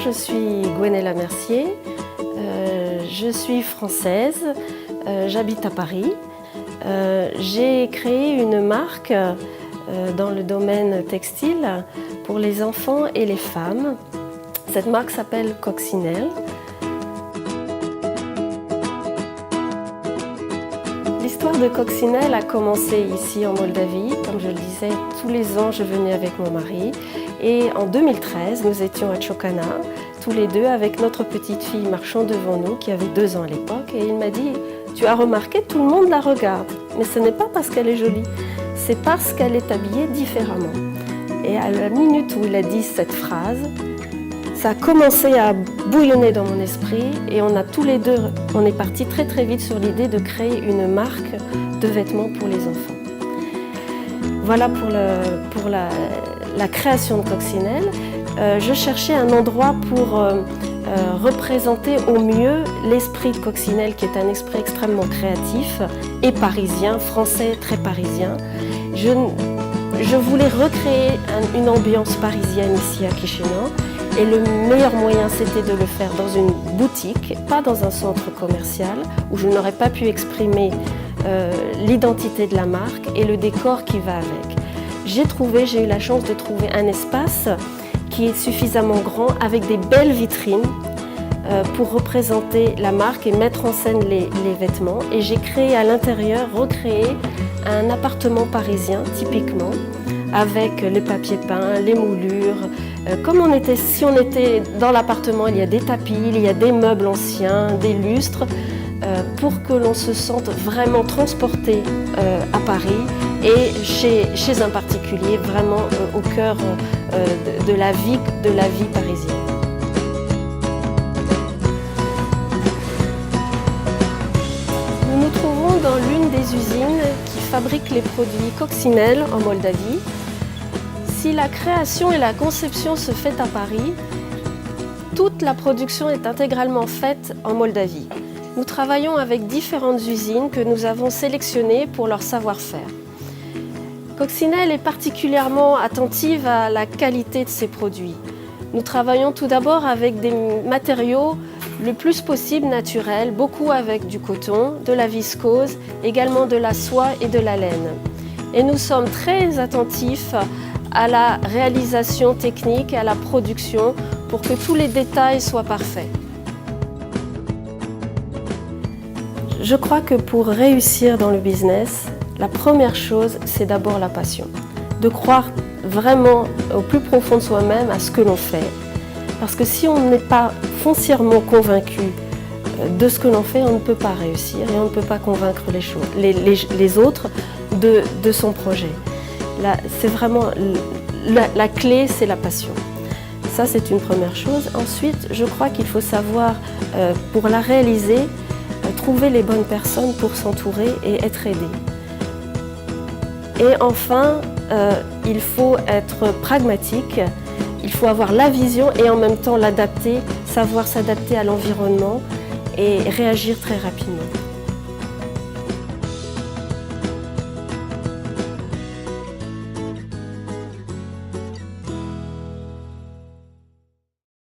je suis Gwenella Mercier, je suis française, j'habite à Paris. J'ai créé une marque dans le domaine textile pour les enfants et les femmes. Cette marque s'appelle Coccinelle. L'histoire de Coccinelle a commencé ici en Moldavie. Comme je le disais, tous les ans je venais avec mon mari. Et en 2013, nous étions à Ciocana, tous les deux, avec notre petite fille marchant devant nous, qui avait 2 ans à l'époque. Et il m'a dit, tu as remarqué, tout le monde la regarde. Mais ce n'est pas parce qu'elle est jolie, c'est parce qu'elle est habillée différemment. Et à la minute où il a dit cette phrase, ça a commencé à bouillonner dans mon esprit et on a tous les deux, on est partis très très vite sur l'idée de créer une marque de vêtements pour les enfants. Voilà pour la création de Coccinelle. Je cherchais un endroit pour représenter au mieux l'esprit de Coccinelle, qui est un esprit extrêmement créatif et parisien, français très parisien. Je voulais recréer une ambiance parisienne ici à Chișinău. Et le meilleur moyen, c'était de le faire dans une boutique, pas dans un centre commercial, où je n'aurais pas pu exprimer l'identité de la marque et le décor qui va avec. J'ai eu la chance de trouver un espace qui est suffisamment grand, avec des belles vitrines pour représenter la marque et mettre en scène les vêtements. Et j'ai créé à l'intérieur, recréé un appartement parisien, typiquement, avec les papiers peints, les moulures. Si on était dans l'appartement, il y a des tapis, il y a des meubles anciens, des lustres, pour que l'on se sente vraiment transporté à Paris et chez un particulier, vraiment au cœur de la vie parisienne. Nous nous trouvons dans l'une des usines qui fabrique les produits Coccinelle en Moldavie. Si la création et la conception se fait à Paris, toute la production est intégralement faite en Moldavie. Nous travaillons avec différentes usines que nous avons sélectionnées pour leur savoir-faire. Coccinelle est particulièrement attentive à la qualité de ses produits. Nous travaillons tout d'abord avec des matériaux le plus possible naturels, beaucoup avec du coton, de la viscose, également de la soie et de la laine. Et nous sommes très attentifs à la réalisation technique et à la production pour que tous les détails soient parfaits. Je crois que pour réussir dans le business, la première chose, c'est d'abord la passion. De croire vraiment au plus profond de soi-même à ce que l'on fait. Parce que si on n'est pas foncièrement convaincu de ce que l'on fait, on ne peut pas réussir et on ne peut pas convaincre les autres de son projet. C'est vraiment la clé, c'est la passion. Ça, c'est une première chose. Ensuite, je crois qu'il faut savoir, pour la réaliser, trouver les bonnes personnes pour s'entourer et être aidé. Et enfin, il faut être pragmatique, il faut avoir la vision et en même temps l'adapter, savoir s'adapter à l'environnement et réagir très rapidement.